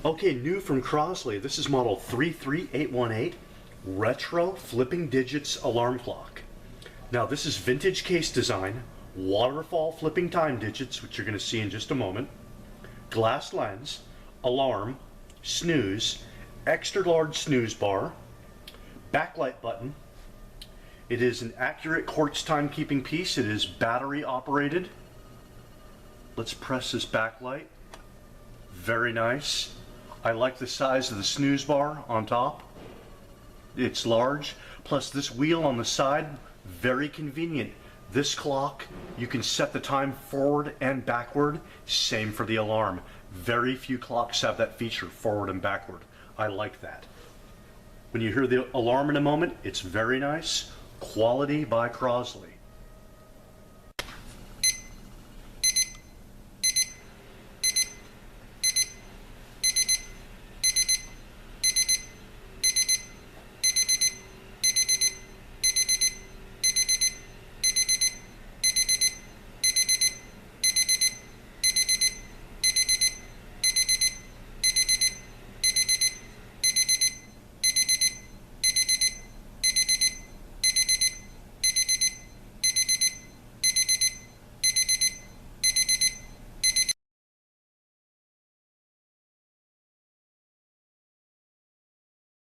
Okay, new from Crosley, this is model 33818, retro flipping digits alarm clock. Now this is vintage case design, waterfall flipping time digits, which you're going to see in just a moment, glass lens, alarm, snooze, extra large snooze bar, backlight button. It is an accurate quartz timekeeping piece. It is battery operated. Let's press this backlight. Very nice. I like the size of the snooze bar on top. It's large. Plus this wheel on the side, very convenient. This clock, you can set the time forward and backward. Same for the alarm. Very few clocks have that feature, forward and backward. I like that. When you hear the alarm in a moment, it's very nice. Quality by Crosley.